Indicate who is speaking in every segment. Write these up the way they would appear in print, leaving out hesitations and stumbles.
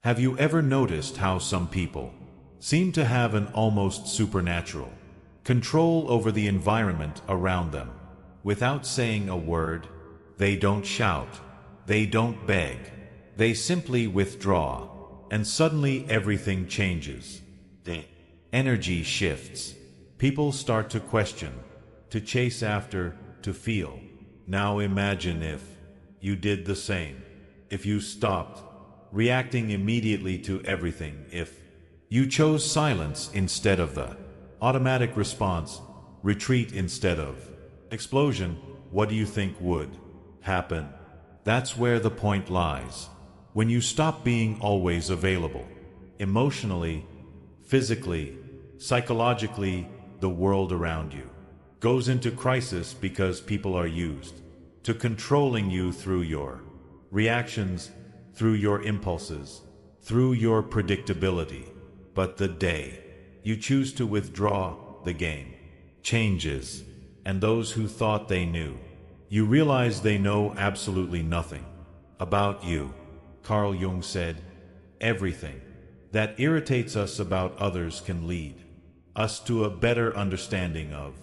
Speaker 1: Have you ever noticed how some people seem to have an almost supernatural control over the environment around them? Without saying a word, they don't shout, they don't beg, they simply withdraw, and suddenly everything changes. The energy shifts. People start to question, to chase after, to feel. Now imagine if you did the same. If you stopped reacting immediately to everything. If you chose silence instead of the automatic response, retreat instead of explosion, what do you think would happen? That's where the point lies. When you stop being always available, emotionally, physically, psychologically, the world around you goes into crisis because people are used to controlling you through your reactions, through your impulses, through your predictability. But the day you choose to withdraw, the game changes, and those who thought they knew, you realize they know absolutely nothing about you. Carl Jung said, everything that irritates us about others can lead us to a better understanding of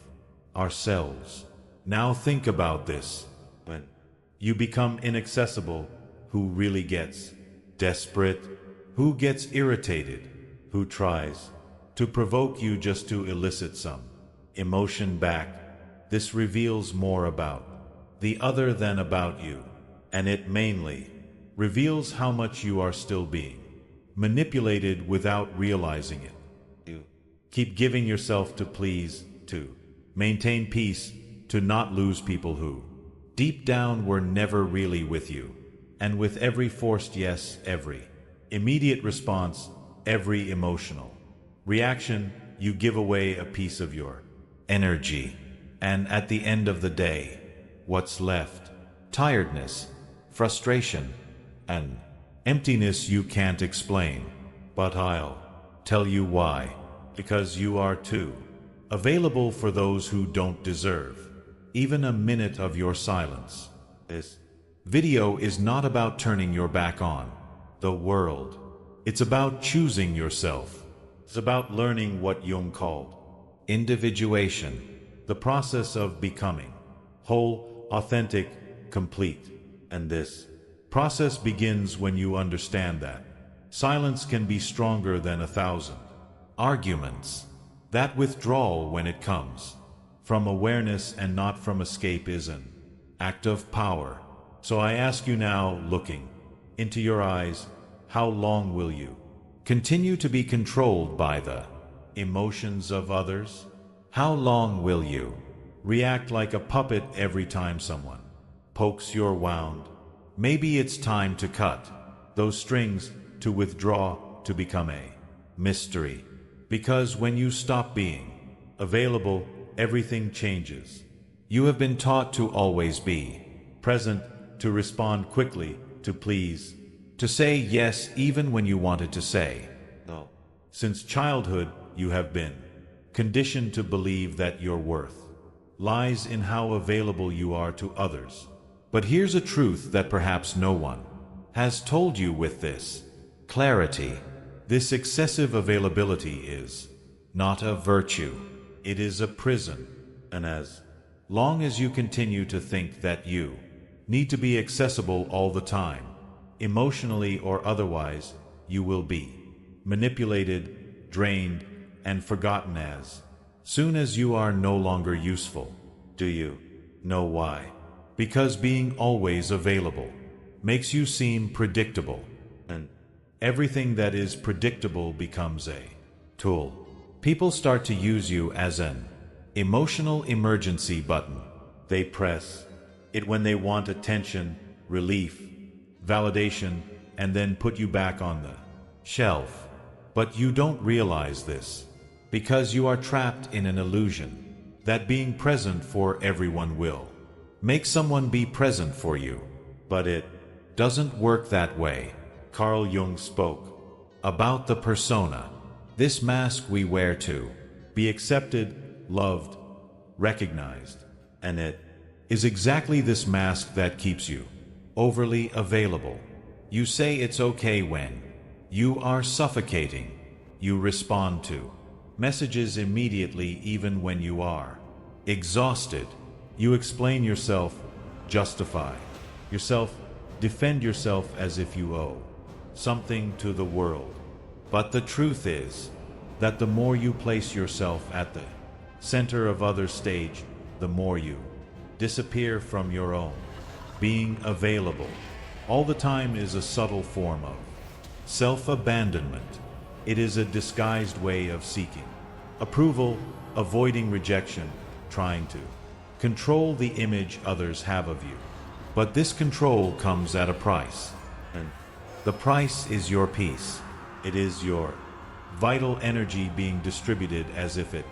Speaker 1: ourselves. Now think about this. When you become inaccessible, who really gets desperate? Who gets irritated? Who tries to provoke you just to elicit some emotion back? This reveals more about the other than about you, and it mainly reveals how much you are still being manipulated without realizing it. You keep giving yourself to please, to maintain peace, to not lose people who deep down were never really with you. And with every forced yes, every immediate response, every emotional reaction, you give away a piece of your energy. And at the end of the day, what's left? Tiredness, frustration, and emptiness you can't explain. But I'll tell you why. Because you are too available for those who don't deserve even a minute of your silence. This video is not about turning your back on the world. It's about choosing yourself. It's about learning what Jung called individuation, the process of becoming whole, authentic, complete. And this process begins when you understand that silence can be stronger than 1,000 arguments. That withdrawal, when it comes from awareness and not from escape, is an act of power. So I ask you now, looking into your eyes, how long will you continue to be controlled by the emotions of others? How long will you react like a puppet every time someone pokes your wound? Maybe it's time to cut those strings, to withdraw, to become a mystery. Because when you stop being available, everything changes. You have been taught to always be present, to respond quickly, to please, to say yes even when you wanted to say no. Since childhood, you have been conditioned to believe that your worth lies in how available you are to others. But here's a truth that perhaps no one has told you with this clarity. This excessive availability is not a virtue. It is a prison. And as long as you continue to think that you need to be accessible all the time, emotionally or otherwise, you will be manipulated, drained, and forgotten as soon as you are no longer useful. Do you know why? Because being always available makes you seem predictable, and everything that is predictable becomes a tool. People start to use you as an emotional emergency button. They press it when they want attention, relief, validation, and then put you back on the shelf. But you don't realize this because you are trapped in an illusion that being present for everyone will make someone be present for you. But it doesn't work that way. Carl Jung spoke about the persona, this mask we wear to be accepted, loved, recognized. And it is exactly this mask that keeps you overly available. You say it's okay when You are suffocating. You respond to messages immediately even when you are exhausted. You explain yourself, justify yourself, defend yourself as if you owe something to the world. But the truth is that the more you place yourself at the center of other stage, the more you disappear from your own. Being available all the time is a subtle form of self-abandonment. It is a disguised way of seeking approval, avoiding rejection, trying to control the image others have of you. But this control comes at a price. And the price is your peace. It is your vital energy being distributed as if it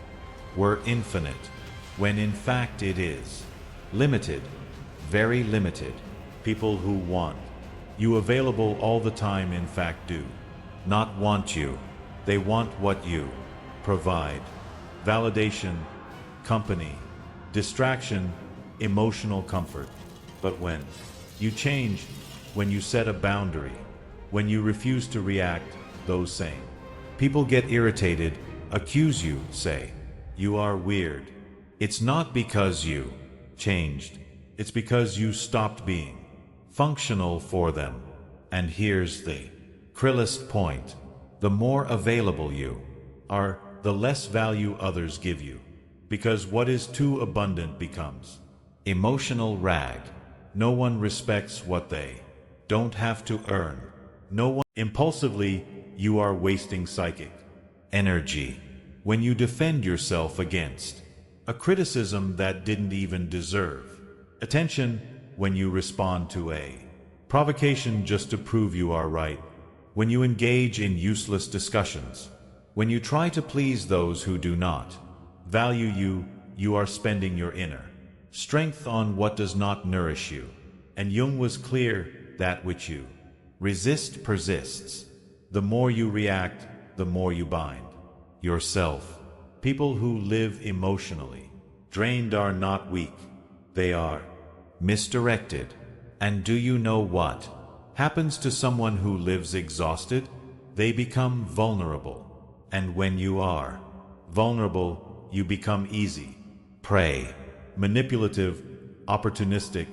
Speaker 1: were infinite, when in fact it is limited, very limited. People who want you available all the time in fact do not want you. They want what you provide. Validation, company, distraction, emotional comfort. But when you change, when you set a boundary, when you refuse to react, those same people get irritated, accuse you, say, you are weird. It's not because you changed. It's because you stopped being functional for them. And here's the cruelest point. The more available you are, the less value others give you. Because what is too abundant becomes emotional rag. No one respects what they don't have to earn. No one. Impulsively, you are wasting psychic energy when you defend yourself against a criticism that didn't even deserve attention, when you respond to a provocation just to prove you are right, when you engage in useless discussions, when you try to please those who do not value you. You are spending your inner strength on what does not nourish you. And Jung was clear, that which you resist persists. The more you react, the more you bind yourself. People who live emotionally drained are not weak. They are misdirected. And do you know what happens to someone who lives exhausted? They become vulnerable. And when you are vulnerable, you become easy prey, manipulative, opportunistic,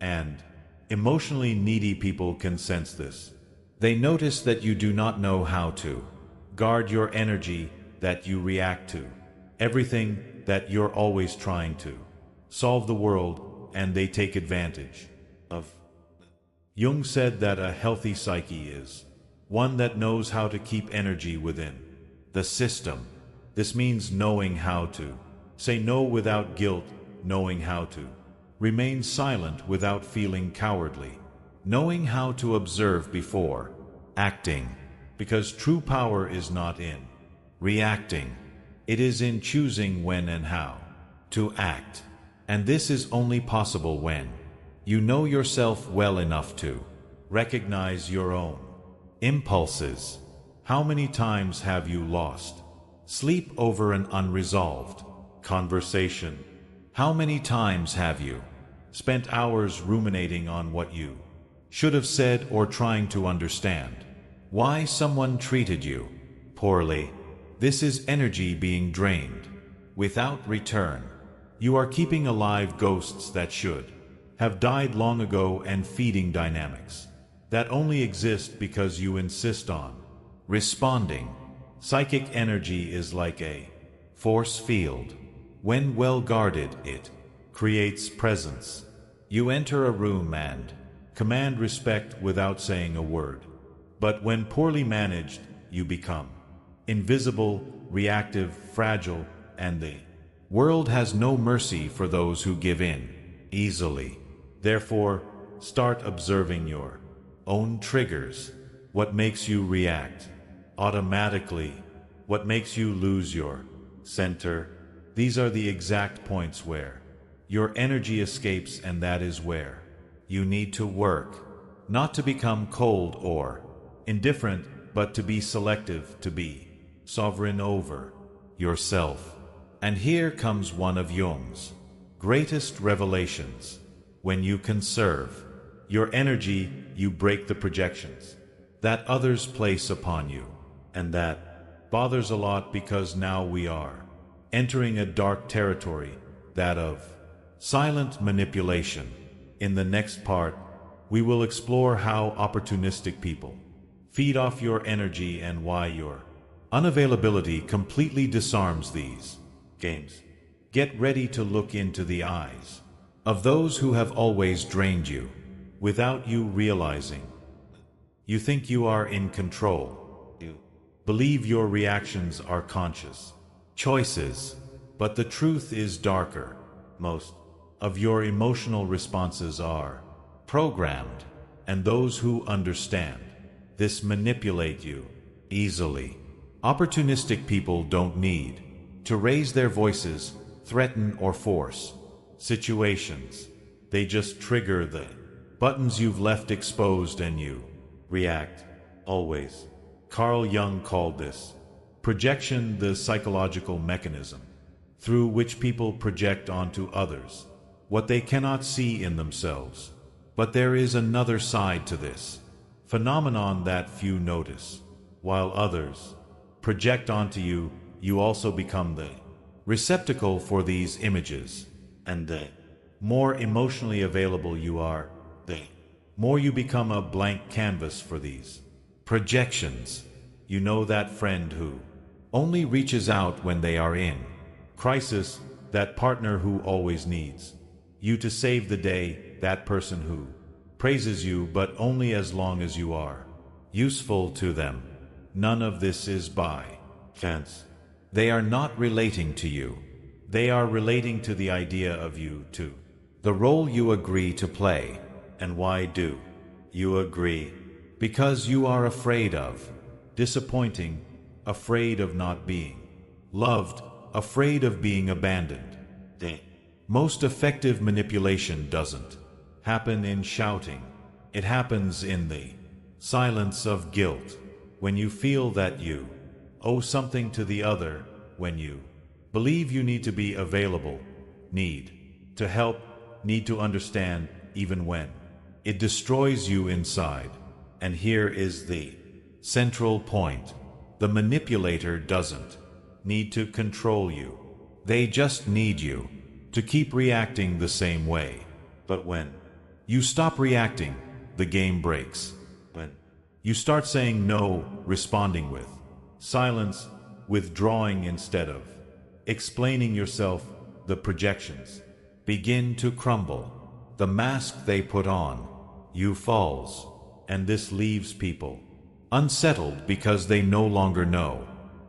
Speaker 1: and emotionally needy. People can sense this. They notice that you do not know how to guard your energy, that you react to everything, that you're always trying to solve the world, and they take advantage of. Jung said that a healthy psyche is one that knows how to keep energy within the system. This means knowing how to say no without guilt, knowing how to remain silent without feeling cowardly, knowing how to observe before acting, because true power is not in reacting. It is in choosing when and how to act. And this is only possible when you know yourself well enough to recognize your own impulses. How many times have you lost sleep over an unresolved conversation? How many times have you spent hours ruminating on what you should have said, or trying to understand why someone treated you poorly? This is energy being drained without return. You are keeping alive ghosts that should have died long ago, and feeding dynamics that only exist because you insist on responding. Psychic energy is like a force field. When well guarded, it creates presence. You enter a room and command respect without saying a word. But when poorly managed, you become invisible, reactive, fragile, and the world has no mercy for those who give in easily. Therefore, start observing your own triggers. What makes you react automatically? What makes you lose your center? These are the exact points where your energy escapes, and that is where you need to work. Not to become cold or indifferent, but to be selective, to be sovereign over yourself. And here comes one of Jung's greatest revelations. When you conserve your energy, you break the projections that others place upon you. And that bothers a lot because now we are entering a dark territory, that of silent manipulation. In the next part, we will explore how opportunistic people feed off your energy and why your unavailability completely disarms these games. Get ready to look into the eyes of those who have always drained you without you realizing. You think you are in control. You believe your reactions are conscious choices, but the truth is darker. Most of your emotional responses are programmed, and those who understand this manipulate you easily. Opportunistic people don't need to raise their voices, threaten, or force situations. They just trigger the buttons you've left exposed and you react. Always. Carl Jung called this projection, the psychological mechanism through which people project onto others what they cannot see in themselves. But there is another side to this phenomenon that few notice. While others project onto you, you also become the receptacle for these images. And the more emotionally available you are, the more you become a blank canvas for these projections. You know, that friend who only reaches out when they are in crisis, that partner who always needs you to save the day, that person who praises you but only as long as you are useful to them. None of this is by chance. They are not relating to you. They are relating to the idea of you too. The role you agree to play. And why do you agree? Because you are afraid of disappointing, afraid of not being loved, afraid of being abandoned. The most effective manipulation doesn't happen in shouting. It happens in the silence of guilt. When you feel that you owe something to the other, when you believe you need to be available, need to help, need to understand, even when it destroys you inside. And here is the central point. The manipulator doesn't need to control you. They just need you to keep reacting the same way. But when you stop reacting, the game breaks. When you start saying no, responding with silence, withdrawing instead of explaining yourself, the projections begin to crumble. The mask they put on you falls, and this leaves people unsettled because they no longer know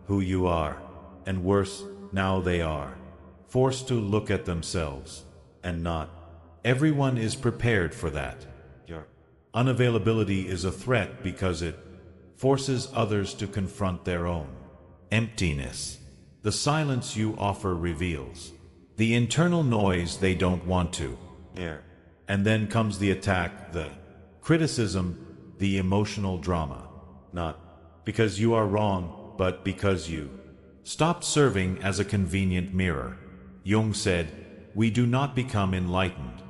Speaker 1: who you are. And worse, now they are forced to look at themselves, and not everyone is prepared for that. Your unavailability is a threat because it forces others to confront their own emptiness. The silence you offer reveals the internal noise they don't want to hear. And then comes the attack, the criticism, the emotional drama. Not because you are wrong, but because you stopped serving as a convenient mirror. Jung said, "We do not become enlightened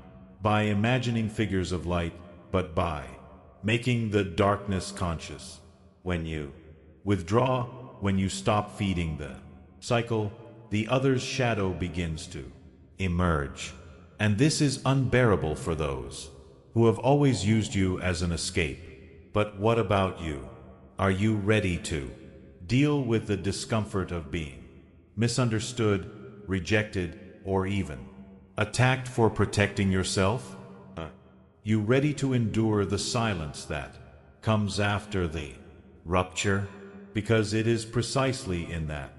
Speaker 1: by imagining figures of light, but by making the darkness conscious." When you withdraw, when you stop feeding the cycle, the other's shadow begins to emerge. And this is unbearable for those who have always used you as an escape. But what about you? Are you ready to deal with the discomfort of being misunderstood, rejected, or even attacked for protecting yourself? You ready to endure the silence that comes after the rupture? Because it is precisely in that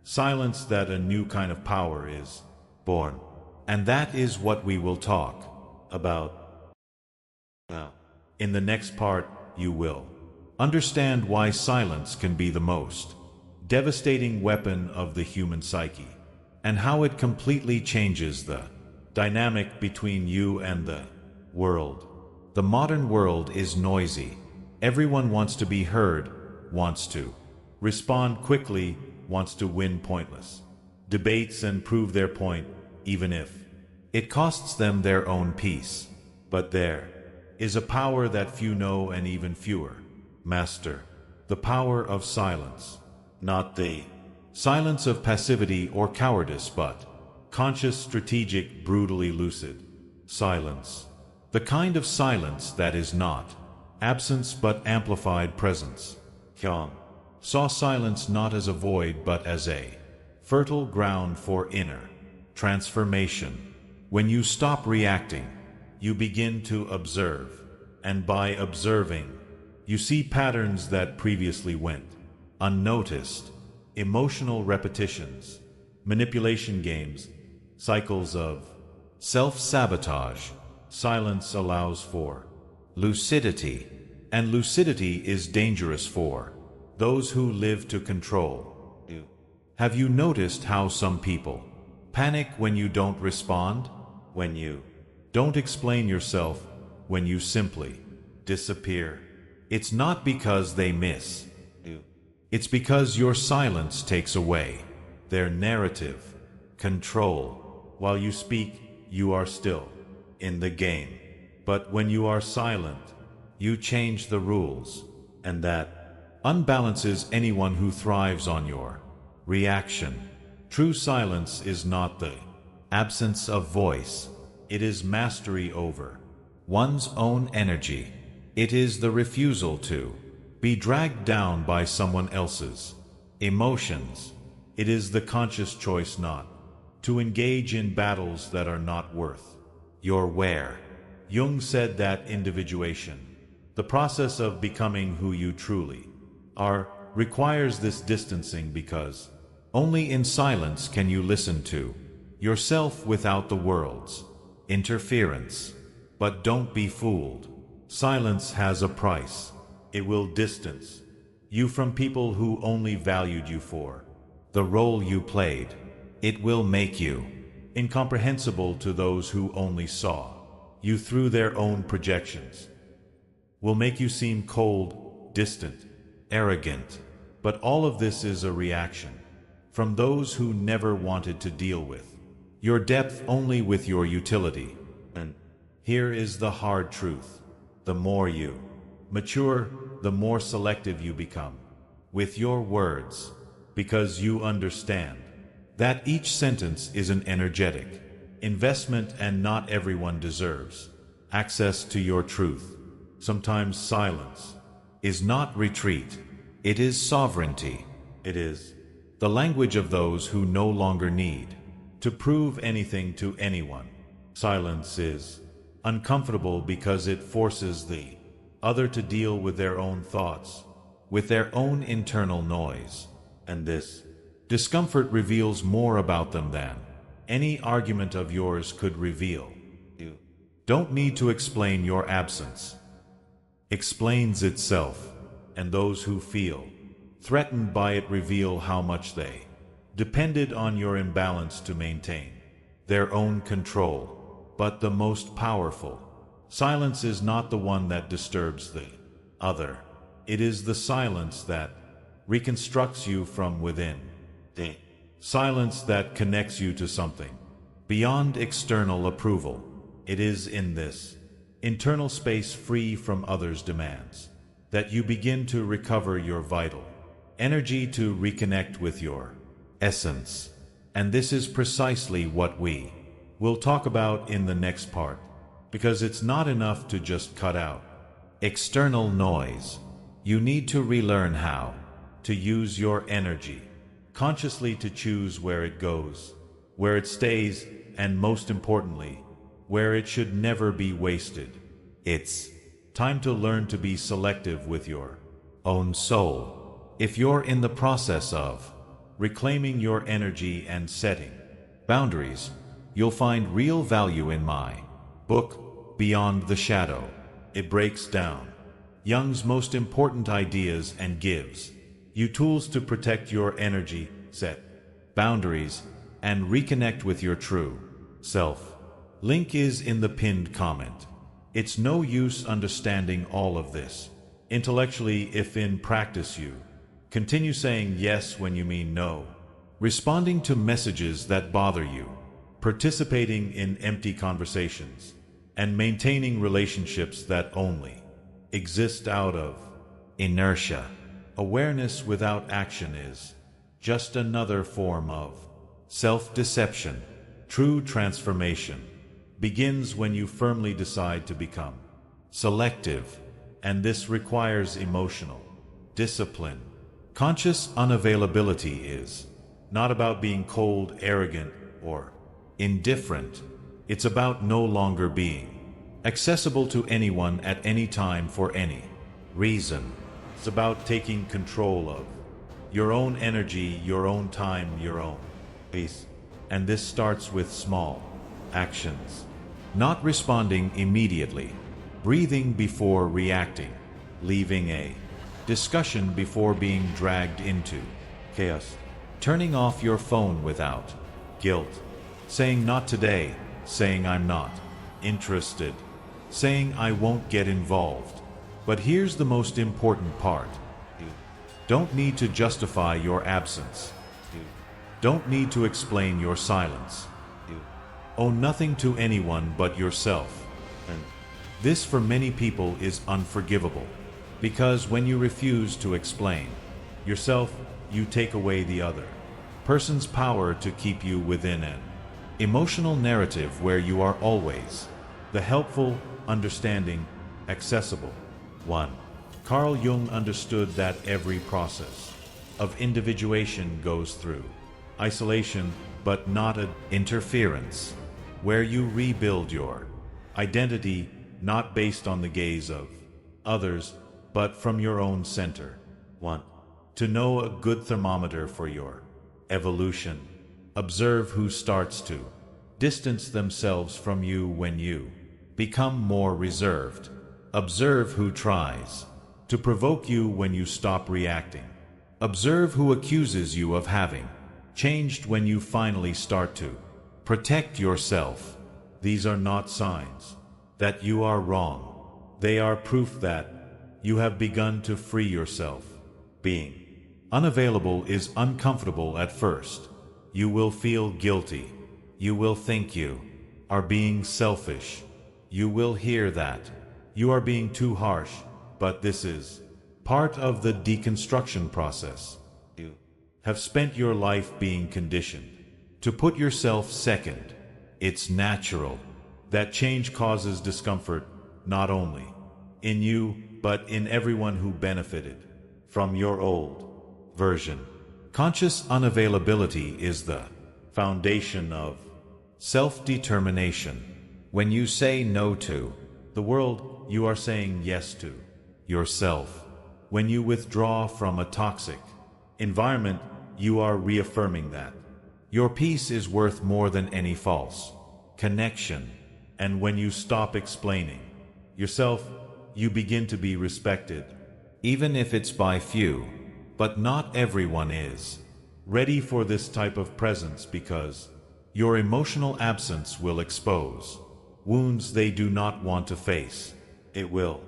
Speaker 1: silence that a new kind of power is born. And that is what we will talk about now. In the next part, you will understand why silence can be the most devastating weapon of the human psyche, and how it completely changes the dynamic between you and the world. The modern world is noisy. Everyone wants to be heard, wants to respond quickly, wants to win pointless debates and prove their point, even if it costs them their own peace. But there is a power that few know and even fewer master the power of silence, not the silence of passivity or cowardice, but conscious, strategic, brutally lucid silence. The kind of silence that is not absence but amplified presence. Jung saw silence not as a void but as a fertile ground for inner transformation. When you stop reacting, you begin to observe, and by observing, you see patterns that previously went unnoticed, emotional repetitions, manipulation games, cycles of self-sabotage. Silence allows for lucidity, and lucidity is dangerous for those who live to control. Have you noticed how some people panic when you don't respond, when you don't explain yourself, when you simply disappear? It's not because they miss you. It's because your silence takes away their narrative control. While you speak, you are still in the game. But when you are silent, you change the rules, and that unbalances anyone who thrives on your reaction. True silence is not the absence of voice. It is mastery over one's own energy. It is the refusal to be dragged down by someone else's emotions. It is the conscious choice not to engage in battles that are not worth your wear. Jung said that individuation, the process of becoming who you truly are, requires this distancing, because only in silence can you listen to yourself without the world's interference. But don't be fooled. Silence has a price. It will distance you from people who only valued you for the role you played. It will make you incomprehensible to those who only saw you through their own projections. Will make you seem cold, distant, arrogant. But all of this is a reaction from those who never wanted to deal with your depth, only with your utility. And here is the hard truth. The more you mature, the more selective you become with your words, because you understand that each sentence is an energetic investment, and not everyone deserves access to your truth. Sometimes silence is not retreat, it is sovereignty. It is the language of those who no longer need to prove anything to anyone. Silence is uncomfortable because it forces the other to deal with their own thoughts, with their own internal noise. And this discomfort reveals more about them than any argument of yours could reveal. You don't need to explain your absence. Explains itself, and those who feel threatened by it reveal how much they depended on your imbalance to maintain their own control. But the most powerful silence is not the one that disturbs the other. It is the silence that reconstructs you from within. The silence that connects you to something beyond external approval. It is in this internal space, free from others' demands, that you begin to recover your vital energy, to reconnect with your essence. And this is precisely what we will talk about in the next part, because it's not enough to just cut out external noise. You need to relearn how to use your energy consciously, to choose where it goes, where it stays, and most importantly, where it should never be wasted. It's time to learn to be selective with your own soul. If you're in the process of reclaiming your energy and setting boundaries, you'll find real value in my book, Beyond the Shadow. It breaks down Jung's most important ideas and gives you tools to protect your energy, set boundaries, and reconnect with your true self. Link is in the pinned comment. It's no use understanding all of this intellectually if in practice you continue saying yes when you mean no, responding to messages that bother you, participating in empty conversations, and maintaining relationships that only exist out of inertia. Awareness without action is just another form of self-deception. True transformation begins when you firmly decide to become selective, and this requires emotional discipline. Conscious unavailability is not about being cold, arrogant, or indifferent. It's about no longer being accessible to anyone at any time for any reason. It's about taking control of your own energy, your own time, your own pace. And this starts with small actions. Not responding immediately, breathing before reacting, leaving a discussion before being dragged into chaos, turning off your phone without guilt, saying not today, saying I'm not interested, saying I won't get involved. But here's the most important part. You don't need to justify your absence. You don't need to explain your silence. You owe nothing to anyone but yourself. And this for many people is unforgivable, because when you refuse to explain yourself, you take away the other person's power to keep you within an emotional narrative where you are always the helpful, understanding, accessible one. Carl Jung understood that every process of individuation goes through isolation, but not an interference, where you rebuild your identity not based on the gaze of others, but from your own center. 1. To know a good thermometer for your evolution. Observe who starts to distance themselves from you when you become more reserved. Observe who tries to provoke you when you stop reacting. Observe who accuses you of having changed when you finally start to protect yourself. These are not signs that you are wrong. They are proof that you have begun to free yourself. Being unavailable is uncomfortable at first. You will feel guilty. You will think you are being selfish. You will hear that you are being too harsh, but this is part of the deconstruction process. You have spent your life being conditioned to put yourself second. It's natural that change causes discomfort, not only in you, but in everyone who benefited from your old version. Conscious unavailability is the foundation of self-determination. When you say no to the world, you are saying yes to yourself. When you withdraw from a toxic environment, you are reaffirming that your peace is worth more than any false connection. And when you stop explaining yourself, you begin to be respected, even if it's by few. But not everyone is ready for this type of presence, because your emotional absence will expose wounds they do not want to face. It will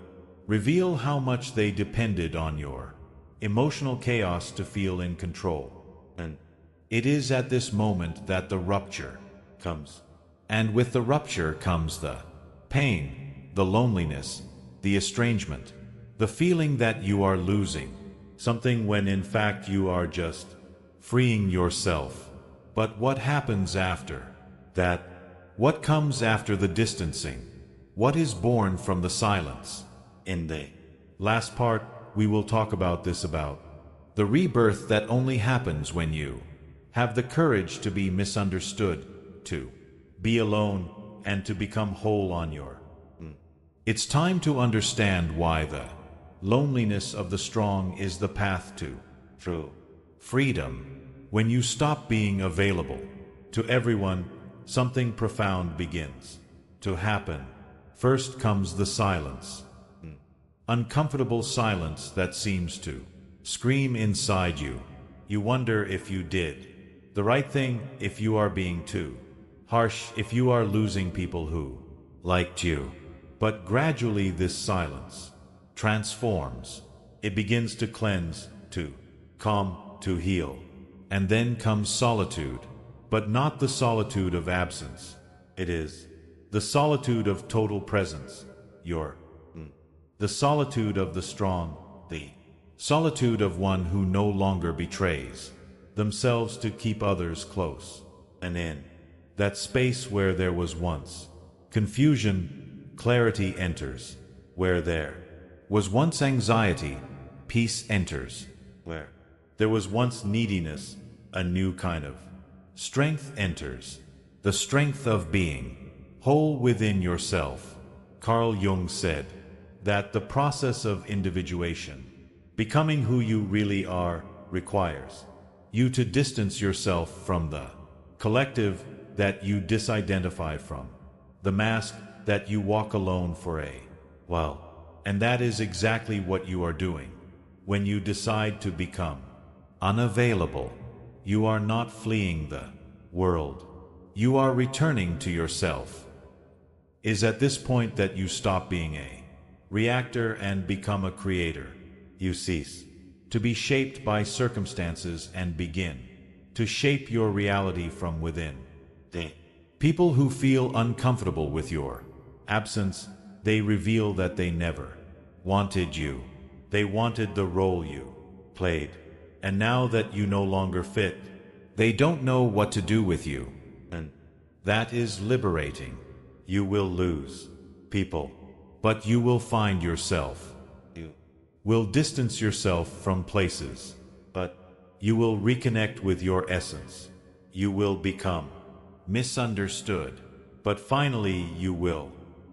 Speaker 1: reveal how much they depended on your emotional chaos to feel in control. And it is at this moment that the rupture comes. And with the rupture comes the pain, the loneliness, the estrangement, the feeling that you are losing something when in fact you are just freeing yourself. But what happens after that? What comes after the distancing? What is born from the silence? In the last part, we will talk about the rebirth that only happens when you have the courage to be misunderstood, to be alone, and to become whole on your own. It's time to understand why the loneliness of the strong is the path to true freedom. When you stop being available to everyone, something profound begins to happen. First comes the silence. Uncomfortable silence that seems to scream inside you. You wonder if you did the right thing, if you are being too harsh, if you are losing people who liked you. But gradually this silence transforms. It begins to cleanse, to calm, to heal. And then comes solitude, but not the solitude of absence. It is the solitude of total presence. The solitude of the strong, the solitude of one who no longer betrays themselves to keep others close. And in that space where there was once confusion, clarity enters. Where there was once anxiety, peace enters. Where there was once neediness, a new kind of strength enters. The strength of being whole within yourself. Carl Jung said that the process of individuation, becoming who you really are, requires you to distance yourself from the collective that you disidentify from, the mask that you walk alone for a while. And that is exactly what you are doing. When you decide to become unavailable, you are not fleeing the world. You are returning to yourself. Is at this point that you stop being a reactor and become a creator. You cease to be shaped by circumstances and begin to shape your reality from within. People who feel uncomfortable with your absence, they reveal that they never wanted you. They wanted the role you played. And now that you no longer fit, they don't know what to do with you. And that is liberating. You will lose people, but you will find yourself. You will distance yourself from places, but you will reconnect with your essence. You will become misunderstood, but finally you will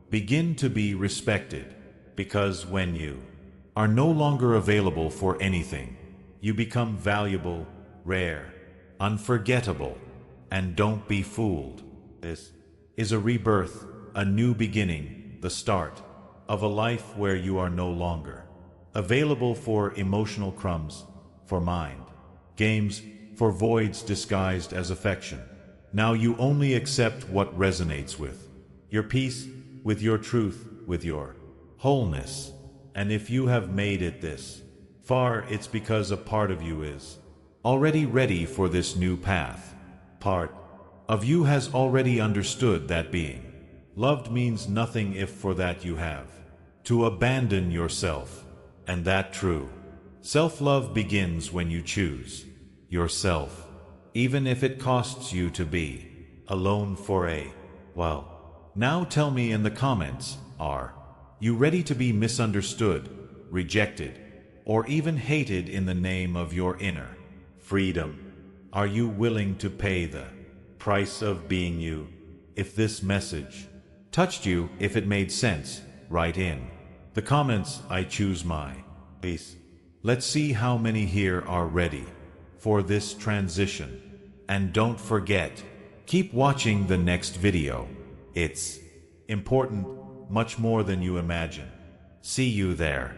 Speaker 1: begin to be respected, because when you are no longer available for anything, you become valuable, rare, unforgettable, and don't be fooled. This is a rebirth, a new beginning, the start of a life where you are no longer available for emotional crumbs, for mind games, for voids disguised as affection. Now you only accept what resonates with your peace, with your truth, with your wholeness. And if you have made it this far, it's because a part of you is already ready for this new path. Part of you has already understood that being loved means nothing if for that you have to abandon yourself. And that true self-love begins when you choose yourself, even if it costs you to be alone for a while. Now tell me in the comments, are you ready to be misunderstood, rejected, or even hated in the name of your inner freedom? Are you willing to pay the price of being you? If this message touched you, if it made sense, write in the comments, I choose my peace. Let's see how many here are ready for this transition. And don't forget, keep watching the next video. It's important, much more than you imagine. See you there.